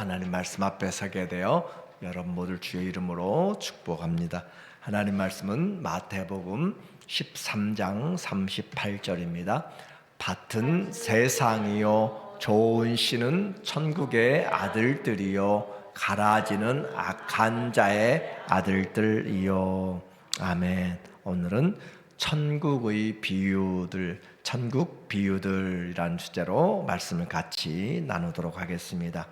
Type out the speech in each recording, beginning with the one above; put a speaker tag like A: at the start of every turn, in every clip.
A: 하나님 말씀 앞에 서게 되어 여러분 모두 주의 이름으로 축복합니다. 하나님 말씀은 마태복음 13장 38절입니다. 밭은 세상이요 좋은 씨는 천국의 아들들이요 가라지는 악한 자의 아들들이요. 아멘. 오늘은 천국의 비유들, 천국 비유들이라는 주제로 말씀을 같이 나누도록 하겠습니다.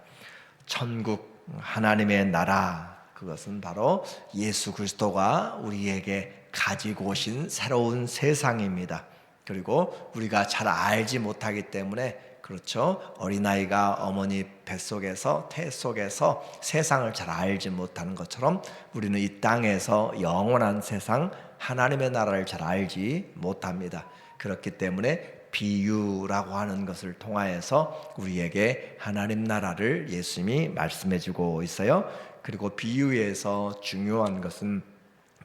A: 천국, 하나님의 나라, 그것은 바로 예수 그리스도가 우리에게 가지고 오신 새로운 세상입니다. 그리고 우리가 잘 알지 못하기 때문에, 그렇죠, 어린아이가 어머니 뱃속에서 태 속에서 세상을 잘 알지 못하는 것처럼 우리는 이 땅에서 영원한 세상, 하나님의 나라를 잘 알지 못합니다. 그렇기 때문에 비유라고 하는 것을 통하여서 우리에게 하나님 나라를 예수님이 말씀해 주고 있어요. 그리고 비유에서 중요한 것은,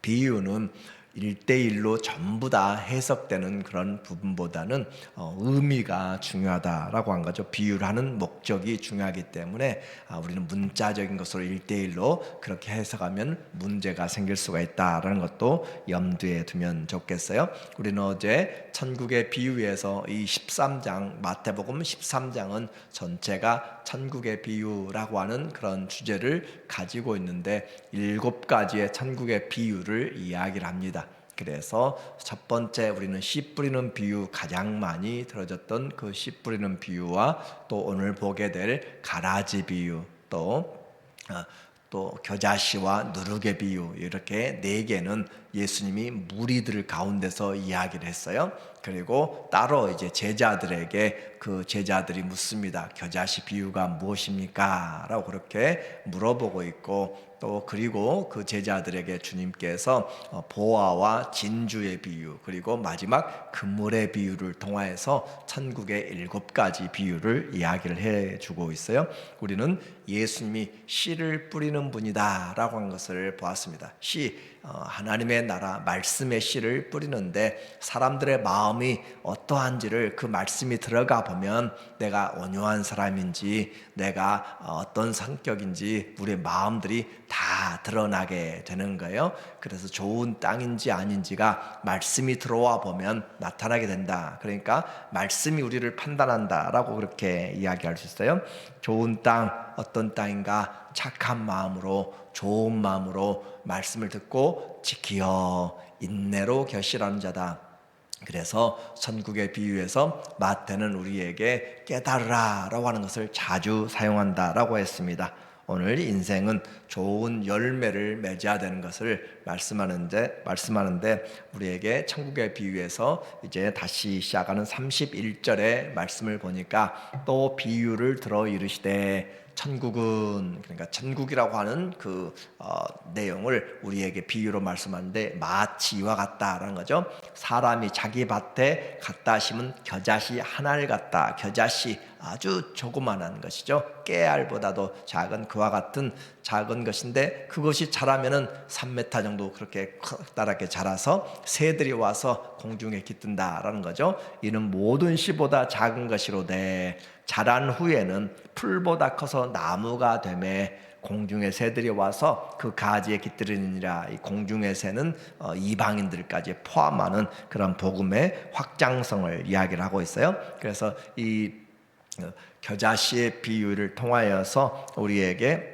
A: 비유는 1대1로 전부 다 해석되는 그런 부분보다는 의미가 중요하다라고 한 거죠. 비유를 하는 목적이 중요하기 때문에 우리는 문자적인 것으로 1대1로 그렇게 해석하면 문제가 생길 수가 있다라는 것도 염두에 두면 좋겠어요. 우리는 어제 천국의 비유에서 이 13장, 마태복음 13장은 전체가 천국의 비유라고 하는 그런 주제를 가지고 있는데 7가지의 천국의 비유를 이야기를 합니다. 그래서 첫 번째 우리는 씨 뿌리는 비유, 가장 많이 들어졌던 그 씨 뿌리는 비유와 또 오늘 보게 될 가라지 비유, 또 겨자씨와 누룩의 비유, 이렇게 4개는 예수님이 무리들 가운데서 이야기를 했어요. 그리고 따로 이제 제자들에게, 그 제자들이 묻습니다. 겨자씨 비유가 무엇입니까? 라고 그렇게 물어보고 있고, 또 그리고 그 제자들에게 주님께서 보화와 진주의 비유, 그리고 마지막 그물의 비유를 통하여서 천국의 7가지 비유를 이야기를 해주고 있어요. 우리는 예수님이 씨를 뿌리는 분이다 라고 한 것을 보았습니다. 씨, 하나님의 나라, 말씀의 씨를 뿌리는데 사람들의 마음이 어떠한지를 그 말씀이 들어가 보면 내가 온유한 사람인지, 내가 어떤 성격인지 우리의 마음들이 다 드러나게 되는 거예요. 그래서 좋은 땅인지 아닌지가 말씀이 들어와 보면 나타나게 된다. 그러니까 말씀이 우리를 판단한다라고 그렇게 이야기할 수 있어요. 좋은 땅, 어떤 땅인가? 착한 마음으로, 좋은 마음으로 말씀을 듣고 지키어 인내로 결실하는 자다. 그래서 천국의 비유에서 마태는 우리에게 깨달으라 라고 하는 것을 자주 사용한다라고 했습니다. 오늘 인생은 좋은 열매를 맺어야 되는 것을 말씀하는데 우리에게 천국의 비유에서 이제 다시 시작하는 31절의 말씀을 보니까, 또 비유를 들어 이르시되, 천국은, 그러니까 천국이라고 하는 그 내용을 우리에게 비유로 말씀하는데 마치 이와 같다라는 거죠. 사람이 자기 밭에 갖다 심은 겨자씨 하나를 갖다, 겨자씨 아주 조그만한 것이죠. 깨알보다도 작은 그와 같은 작은 것인데, 그것이 자라면은 3m 정도 그렇게 커다랗게 자라서 새들이 와서 공중에 깃든다라는 거죠. 이는 모든 씨보다 작은 것이로되 자란 후에는 풀보다 커서 나무가 되매 공중의 새들이 와서 그 가지에 깃들으니라. 이 공중의 새는 이방인들까지 포함하는 그런 복음의 확장성을 이야기를 하고 있어요. 그래서 이 겨자씨의 비유를 통하여서 우리에게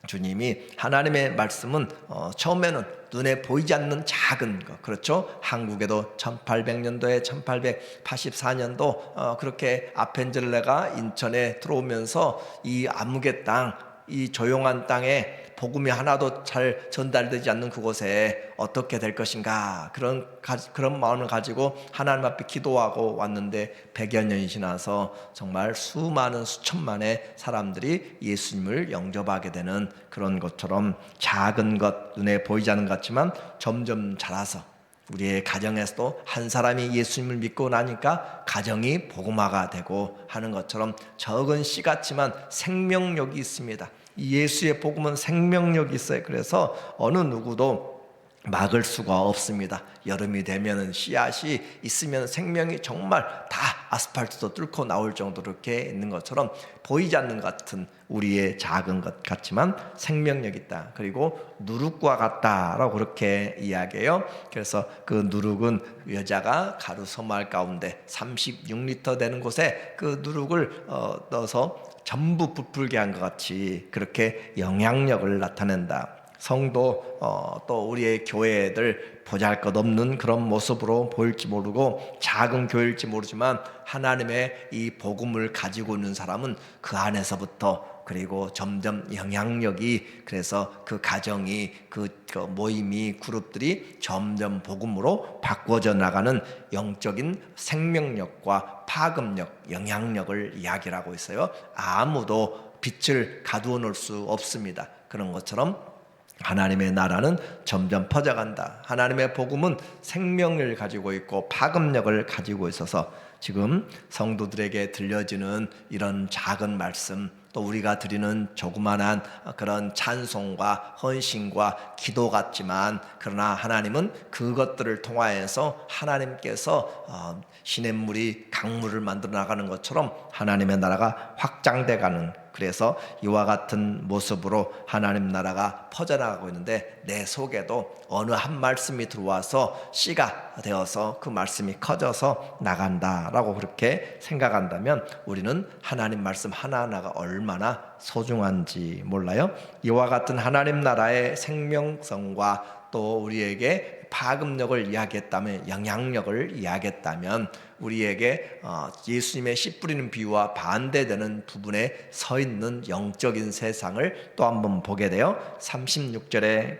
A: 주님이, 하나님의 말씀은 처음에는 눈에 보이지 않는 작은 것, 그렇죠? 한국에도 1800년도에 1884년도 그렇게 아펜젤레가 인천에 들어오면서 이 암흑의 땅, 이 조용한 땅에 복음이 하나도 잘 전달되지 않는 그곳에 어떻게 될 것인가, 그런 마음을 가지고 하나님 앞에 기도하고 왔는데 100여 년이 지나서 정말 수많은 수천만의 사람들이 예수님을 영접하게 되는 그런 것처럼, 작은 것, 눈에 보이지 않는 것 같지만 점점 자라서 우리의 가정에서도 한 사람이 예수님을 믿고 나니까 가정이 복음화가 되고 하는 것처럼 적은 씨 같지만 생명력이 있습니다. 예수의 복음은 생명력이 있어요. 그래서 어느 누구도 막을 수가 없습니다. 여름이 되면은 씨앗이 있으면 생명이 정말 다 아스팔트도 뚫고 나올 정도로 이렇게 있는 것처럼 보이지 않는 것 같은 우리의 작은 것 같지만 생명력 있다. 그리고 누룩과 같다라고 그렇게 이야기해요. 그래서 그 누룩은 여자가 가루 소말 가운데 36리터 되는 곳에 그 누룩을 넣어서 전부 부풀게 한 것 같이 그렇게 영향력을 나타낸다. 성도 또 우리의 교회들 보잘것없는 그런 모습으로 보일지 모르고 작은 교회일지 모르지만 하나님의 이 복음을 가지고 있는 사람은 그 안에서부터 그리고 점점 영향력이 그래서 그 가정이 그 모임이 그룹들이 점점 복음으로 바꿔져 나가는 영적인 생명력과 파급력, 영향력을 이야기를 하고 있어요. 아무도 빛을 가두어 놓을 수 없습니다. 그런 것처럼 하나님의 나라는 점점 퍼져간다. 하나님의 복음은 생명을 가지고 있고 파급력을 가지고 있어서 지금 성도들에게 들려지는 이런 작은 말씀, 또 우리가 드리는 조그만한 그런 찬송과 헌신과 기도 같지만 그러나 하나님은 그것들을 통하여서 하나님께서 시냇물이 강물을 만들어 나가는 것처럼 하나님의 나라가 확장돼 가는, 그래서 이와 같은 모습으로 하나님 나라가 퍼져나가고 있는데 내 속에도 어느 한 말씀이 들어와서 씨가 되어서 그 말씀이 커져서 나간다라고 그렇게 생각한다면 우리는 하나님 말씀 하나하나가 얼마나 소중한지 몰라요. 이와 같은 하나님 나라의 생명성과 또 우리에게 파급력을 이야기했다면, 영향력을 이야기했다면 우리에게 예수님의 씨 뿌리는 비유와 반대되는 부분에 서 있는 영적인 세상을 또 한번 보게 돼요. 36절에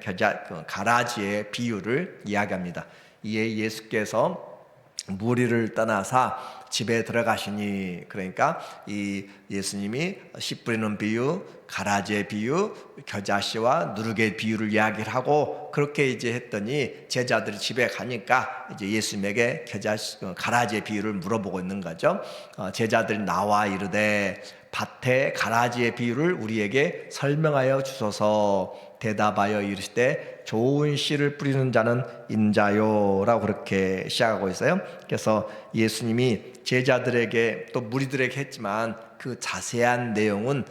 A: 가라지의 비유를 이야기합니다. 이에 예수께서 무리를 떠나사 집에 들어가시니, 그러니까 이 예수님이 씨 뿌리는 비유, 가라지의 비유, 겨자씨와 누룩의 비유를 이야기를 하고 그렇게 이제 했더니 제자들이 집에 가니까 이제 예수님에게 가라지의 비유를 물어보고 있는 거죠. 제자들이 나와 이르되 밭에 가라지의 비유를 우리에게 설명하여 주소서. 대답하여 이르시되 좋은 씨를 뿌리는 자는 인자요라고 그렇게 시작하고 있어요. 그래서 예수님이 제자들에게 또 무리들에게 했지만 그 자세한 내용은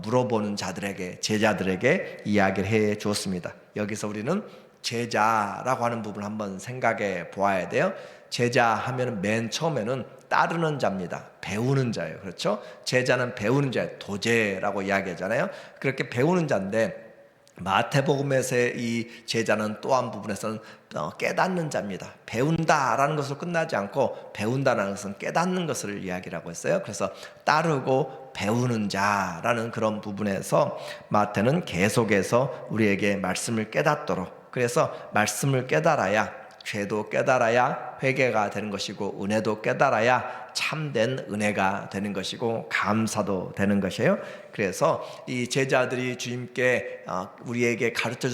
A: 물어보는 자들에게, 제자들에게 이야기를 해 주었습니다. 여기서 우리는 제자라고 하는 부분을 한번 생각해 보아야 돼요. 제자 하면 맨 처음에는 따르는 자입니다. 배우는 자예요. 그렇죠? 제자는 배우는 자예요. 도제라고 이야기하잖아요. 그렇게 배우는 자인데 마태복음에서의 이 제자는 또 한 부분에서는 깨닫는 자입니다. 배운다라는 것으로 끝나지 않고 배운다라는 것은 깨닫는 것을 이야기를 하고 있어요. 그래서 따르고 배우는 자라는 그런 부분에서 마태는 계속해서 우리에게 말씀을 깨닫도록, 그래서 말씀을 깨달아야 죄도 깨달아야 회개가 되는 것이고 은혜도 깨달아야 참된 은혜가 되는 것이고 감사도 되는 것이에요. 그래서 이 제자들이 주님께 우리에게 가르쳐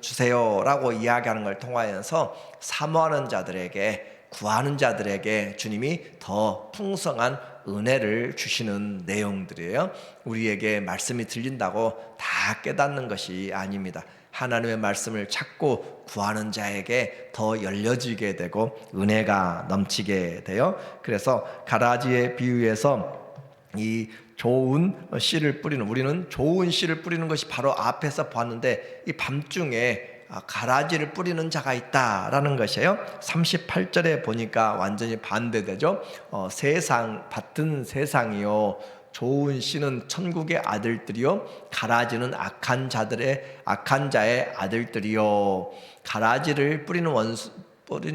A: 주세요라고 이야기하는 걸 통하여서 사모하는 자들에게, 구하는 자들에게 주님이 더 풍성한 은혜를 주시는 내용들이에요. 우리에게 말씀이 들린다고 다 깨닫는 것이 아닙니다. 하나님의 말씀을 찾고 구하는 자에게 더 열려지게 되고 은혜가 넘치게 돼요. 그래서 가라지의 비유에서 이 좋은 씨를 뿌리는, 우리는 좋은 씨를 뿌리는 것이 바로 앞에서 봤는데 이 밤중에 가라지를 뿌리는 자가 있다라는 것이에요. 38절에 보니까 완전히 반대되죠. 밭은 세상이요 좋은 씨는 천국의 아들들이요 가라지는 악한 자의 아들들이요. 가라지를 뿌리는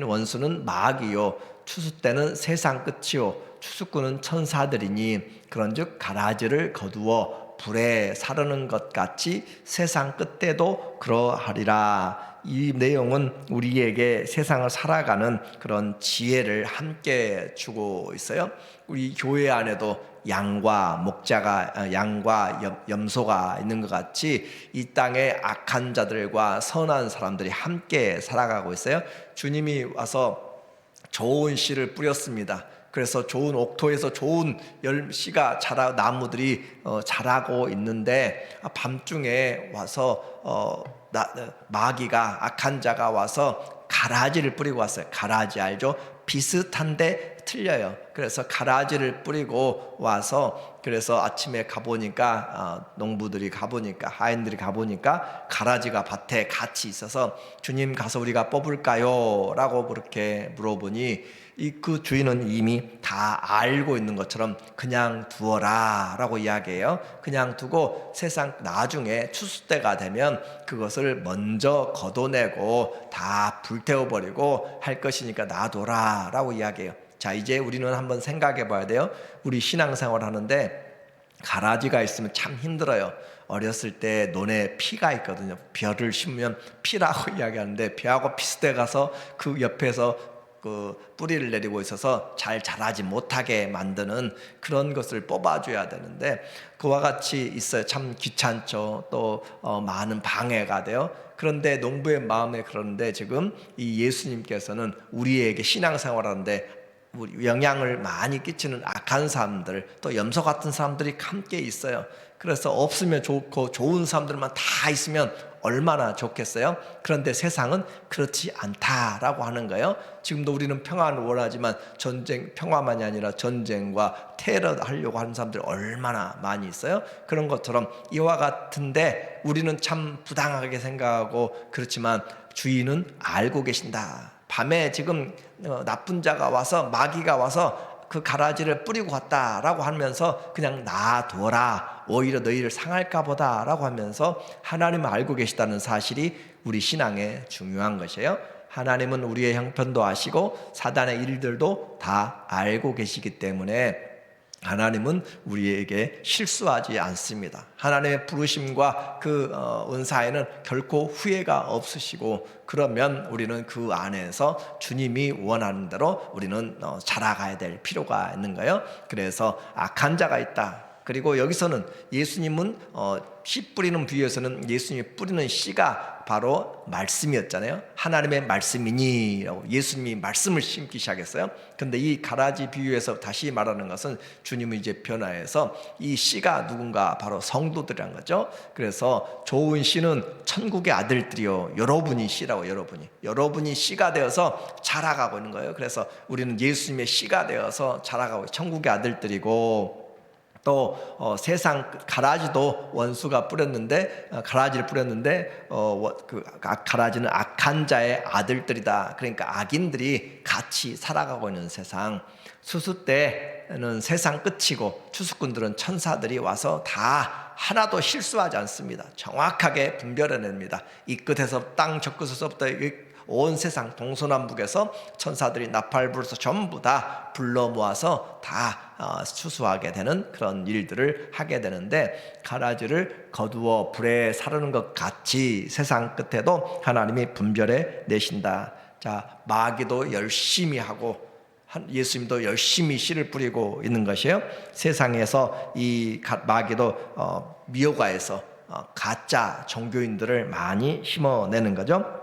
A: 원수는 마귀요 추수 때는 세상 끝이요 추수꾼은 천사들이니 그런즉 가라지를 거두어 불에 사르는 것 같이 세상 끝때도 그러하리라. 이 내용은 우리에게 세상을 살아가는 그런 지혜를 함께 주고 있어요. 우리 교회 안에도 양과 염소가 있는 것 같이 이 땅에 악한 자들과 선한 사람들이 함께 살아가고 있어요. 주님이 와서 좋은 씨를 뿌렸습니다. 그래서 좋은 옥토에서 좋은 씨가 나무들이 자라고 있는데 밤중에 와서 마귀가, 악한 자가 와서 가라지를 뿌리고 왔어요. 가라지 알죠? 비슷한데 틀려요. 그래서 가라지를 뿌리고 와서, 그래서 아침에 가보니까 농부들이 가보니까, 하인들이 가보니까 가라지가 밭에 같이 있어서 주님 가서 우리가 뽑을까요? 라고 그렇게 물어보니 그 주인은 이미 다 알고 있는 것처럼 그냥 두어라 라고 이야기해요. 그냥 두고 세상 나중에 추수 때가 되면 그것을 먼저 걷어내고 다 불태워버리고 할 것이니까 놔둬라 라고 이야기해요. 자, 이제 우리는 한번 생각해 봐야 돼요. 우리 신앙생활 하는데 가라지가 있으면 참 힘들어요. 어렸을 때 논에 피가 있거든요. 벼를 심으면 피라고 이야기하는데 벼하고 비슷해 가서 그 옆에서 그 뿌리를 내리고 있어서 잘 자라지 못하게 만드는 그런 것을 뽑아줘야 되는데 그와 같이 있어요. 참 귀찮죠. 또 많은 방해가 돼요. 그런데 농부의 마음에 그러는데 지금 이 예수님께서는 우리에게 신앙생활하는데 영향을 많이 끼치는 악한 사람들, 또 염소 같은 사람들이 함께 있어요. 그래서 없으면 좋고 좋은 사람들만 다 있으면 얼마나 좋겠어요? 그런데 세상은 그렇지 않다라고 하는 거예요. 지금도 우리는 평화를 원하지만 평화만이 아니라 전쟁과 테러 하려고 하는 사람들이 얼마나 많이 있어요? 그런 것처럼 이와 같은데 우리는 참 부당하게 생각하고 그렇지만 주인은 알고 계신다. 밤에 지금 나쁜 자가 와서, 마귀가 와서 그 가라지를 뿌리고 갔다라고 하면서 그냥 놔둬라, 오히려 너희를 상할까 보다라고 하면서 하나님은 알고 계시다는 사실이 우리 신앙에 중요한 것이에요. 하나님은 우리의 형편도 아시고 사단의 일들도 다 알고 계시기 때문에 하나님은 우리에게 실수하지 않습니다. 하나님의 부르심과 그 은사에는 결코 후회가 없으시고, 그러면 우리는 그 안에서 주님이 원하는 대로 우리는 자라가야 될 필요가 있는 거예요. 그래서 악한 자가 있다. 그리고 여기서는 예수님은 씨 뿌리는 비유에서는 예수님이 뿌리는 씨가 바로 말씀이었잖아요. 하나님의 말씀이니 예수님이 말씀을 심기 시작했어요. 그런데 이 가라지 비유에서 다시 말하는 것은 주님이 이제 변화해서 이 씨가 누군가 바로 성도들이란 거죠. 그래서 좋은 씨는 천국의 아들들이요, 여러분이 씨라고, 여러분이 씨가 되어서 자라가고 있는 거예요. 그래서 우리는 예수님의 씨가 되어서 자라가고 천국의 아들들이고, 또 세상 가라지도 원수가 뿌렸는데 가라지를 뿌렸는데 그 가라지는 악한 자의 아들들이다. 그러니까 악인들이 같이 살아가고 있는 세상. 수수 때는 세상 끝이고 추수꾼들은 천사들이 와서 다 하나도 실수하지 않습니다. 정확하게 분별해냅니다. 이 끝에서 땅 저 끝에서부터 온 세상 동서남북에서 천사들이 나팔 불어서 전부 다 불러 모아서 다 추수하게 되는 그런 일들을 하게 되는데, 가라지를 거두어 불에 사르는 것 같이 세상 끝에도 하나님이 분별해 내신다. 자, 마귀도 열심히 하고 예수님도 열심히 씨를 뿌리고 있는 것이에요. 세상에서 이 마귀도 미혹가에서 가짜 종교인들을 많이 심어내는 거죠.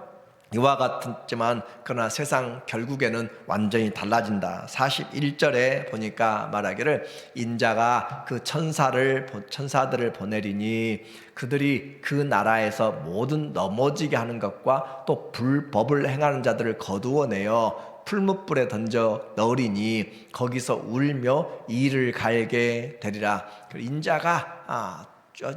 A: 이와 같지만 그러나 세상 결국에는 완전히 달라진다. 41절에 보니까 말하기를 인자가 그 천사들을 보내리니 그들이 그 나라에서 모든 넘어지게 하는 것과 또 불법을 행하는 자들을 거두어내어 풀무불에 던져 넣으리니 거기서 울며 이를 갈게 되리라. 인자가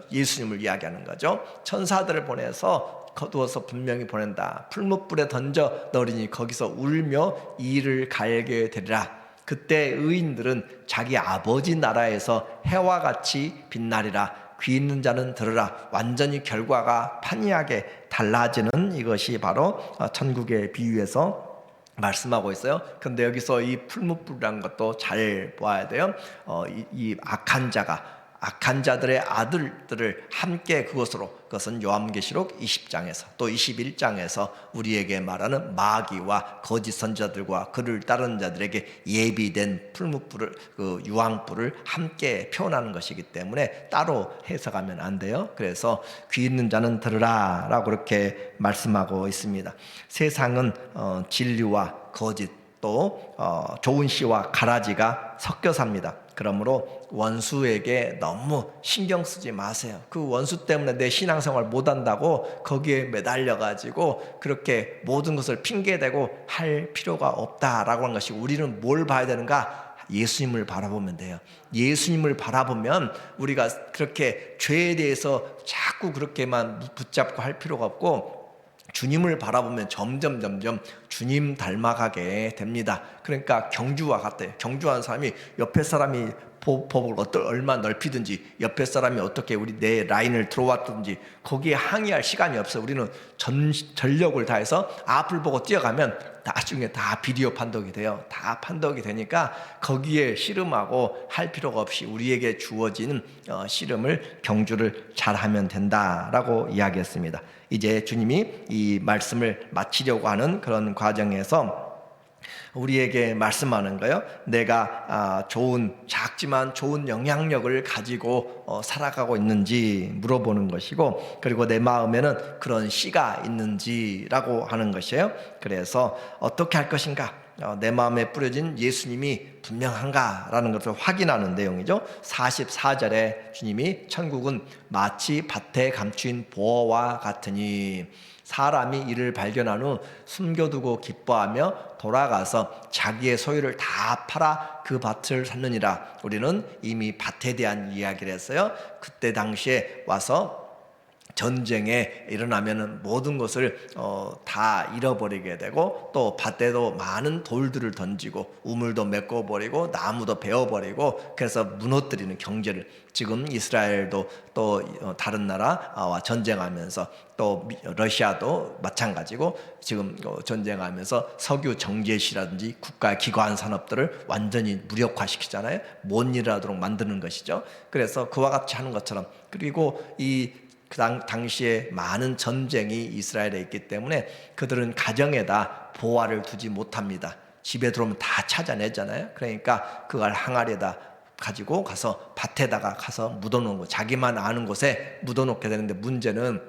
A: 예수님을 이야기하는 거죠. 천사들을 보내서 거두어서 분명히 보낸다. 풀무불에 던져 넣으리니 거기서 울며 이를 갈게 되리라. 그때 의인들은 자기 아버지 나라에서 해와 같이 빛나리라. 귀 있는 자는 들으라. 완전히 결과가 판이하게 달라지는 이것이 바로 천국의 비유에서 말씀하고 있어요. 그런데 여기서 이 풀무불이라는 것도 잘 봐야 돼요. 이 악한 자들의 아들들을 함께 그것은 요한계시록 20장에서 또 21장에서 우리에게 말하는 마귀와 거짓 선지자들과 그를 따르는 자들에게 예비된 풀무불을, 그 유황불을 함께 표현하는 것이기 때문에 따로 해석하면 안 돼요. 그래서 귀 있는 자는 들으라 라고 그렇게 말씀하고 있습니다. 세상은 진리와 거짓, 또 좋은 씨와 가라지가 섞여 삽니다. 그러므로 원수에게 너무 신경 쓰지 마세요. 그 원수 때문에 내 신앙생활 못한다고 거기에 매달려가지고 그렇게 모든 것을 핑계대고 할 필요가 없다라고 하는 것이, 우리는 뭘 봐야 되는가? 예수님을 바라보면 돼요. 예수님을 바라보면 우리가 그렇게 죄에 대해서 자꾸 그렇게만 붙잡고 할 필요가 없고, 주님을 바라보면 점점 주님 닮아가게 됩니다. 그러니까 경주와 같아요. 경주하는 사람이 옆에 사람이 보복을 얼마 넓히든지, 옆에 사람이 어떻게 내 라인을 들어왔든지 거기에 항의할 시간이 없어요. 우리는 전력을 다해서 앞을 보고 뛰어가면 나중에 다 비디오 판독이 돼요. 다 판독이 되니까 거기에 씨름하고 할 필요가 없이 우리에게 주어진 씨름을, 경주를 잘하면 된다라고 이야기했습니다. 이제 주님이 이 말씀을 마치려고 하는 그런 과정에서 우리에게 말씀하는 거예요. 내가 작지만 좋은 영향력을 가지고 살아가고 있는지 물어보는 것이고, 그리고 내 마음에는 그런 씨가 있는지라고 하는 것이에요. 그래서 어떻게 할 것인가, 내 마음에 뿌려진 예수님이 분명한가라는 것을 확인하는 내용이죠. 44절에 주님이 천국은 마치 밭에 감추인 보화와 같으니 사람이 이를 발견한 후 숨겨두고 기뻐하며 돌아가서 자기의 소유를 다 팔아 그 밭을 샀느니라. 우리는 이미 밭에 대한 이야기를 했어요. 그때 당시에 와서 전쟁에 일어나면은 모든 것을 다 잃어버리게 되고, 또 밭에도 많은 돌들을 던지고 우물도 메꿔버리고 나무도 베어버리고, 그래서 무너뜨리는 경제를, 지금 이스라엘도 또 다른 나라와 전쟁하면서, 또 러시아도 마찬가지고 지금 전쟁하면서 석유 정제시라든지 국가 기관 산업들을 완전히 무력화시키잖아요. 못 일하도록 만드는 것이죠. 그래서 그와 같이 하는 것처럼, 그리고 그 당시에 많은 전쟁이 이스라엘에 있기 때문에 그들은 가정에다 보화를 두지 못합니다. 집에 들어오면 다 찾아내잖아요. 그러니까 그걸 항아리에다 가지고 가서 밭에다가 가서 묻어놓은 거, 자기만 아는 곳에 묻어놓게 되는데, 문제는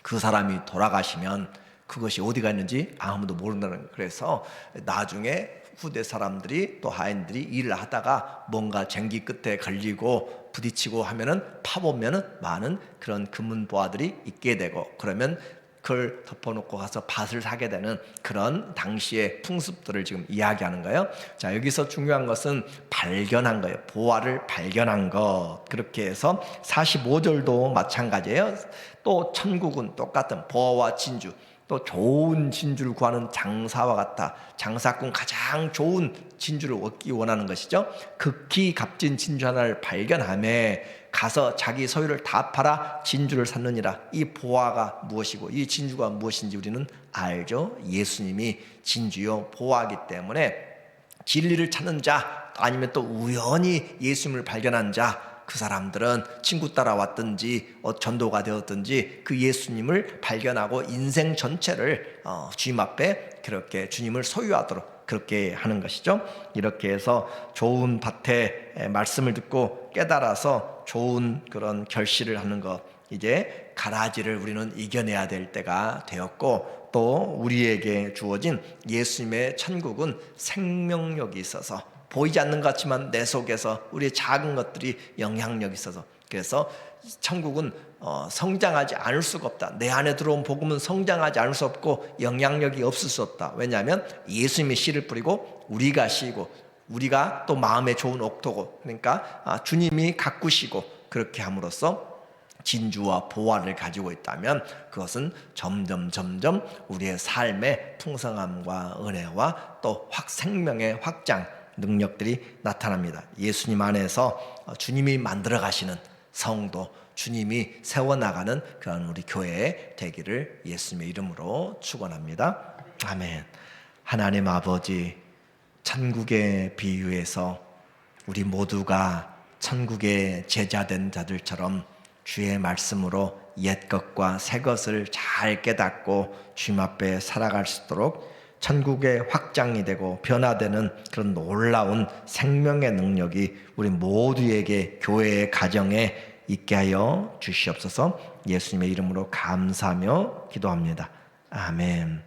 A: 그 사람이 돌아가시면 그것이 어디가 있는지 아무도 모른다는 거예요. 그래서 나중에 후대 사람들이, 또 하인들이 일을 하다가 뭔가 쟁기 끝에 걸리고 부딪히고 하면은 파보면은 많은 그런 금은 보화들이 있게 되고, 그러면 그걸 덮어놓고 가서 밭을 사게 되는 그런 당시의 풍습들을 지금 이야기하는 거예요. 자, 여기서 중요한 것은 발견한 거예요. 보화를 발견한 것. 그렇게 해서 45절도 마찬가지예요. 또 천국은 똑같은 보화와 진주, 또 좋은 진주를 구하는 장사와 같아. 장사꾼 가장 좋은 진주를 얻기 원하는 것이죠. 극히 값진 진주 하나를 발견하며 가서 자기 소유를 다 팔아 진주를 샀느니라. 이 보화가 무엇이고 이 진주가 무엇인지 우리는 알죠. 예수님이 진주요 보화이기 때문에 진리를 찾는 자, 아니면 또 우연히 예수님을 발견한 자, 그 사람들은 친구 따라왔든지 전도가 되었든지 그 예수님을 발견하고 인생 전체를 주님 앞에 그렇게 주님을 소유하도록 그렇게 하는 것이죠. 이렇게 해서 좋은 밭에 말씀을 듣고 깨달아서 좋은 그런 결실을 하는 것, 이제 가라지를 우리는 이겨내야 될 때가 되었고, 또 우리에게 주어진 예수님의 천국은 생명력이 있어서 보이지 않는 것 같지만 내 속에서 우리의 작은 것들이 영향력이 있어서, 그래서 천국은 성장하지 않을 수가 없다. 내 안에 들어온 복음은 성장하지 않을 수 없고 영향력이 없을 수 없다. 왜냐하면 예수님이 씨를 뿌리고 우리가 씨고, 우리가 또 마음에 좋은 옥토고, 그러니까 주님이 가꾸시고, 그렇게 함으로써 진주와 보화를 가지고 있다면 그것은 점점 우리의 삶의 풍성함과 은혜와 또 생명의 확장 능력들이 나타납니다. 예수님 안에서 주님이 만들어 가시는 성도, 주님이 세워나가는 그런 우리 교회 되기를 예수님의 이름으로 축원합니다. 아멘. 하나님 아버지, 천국의 비유에서 우리 모두가 천국의 제자된 자들처럼 주의 말씀으로 옛 것과 새 것을 잘 깨닫고 주님 앞에 살아갈 수 있도록 천국의 확장이 되고 변화되는 그런 놀라운 생명의 능력이 우리 모두에게, 교회의 가정에 있게 하여 주시옵소서. 예수님의 이름으로 감사하며 기도합니다. 아멘.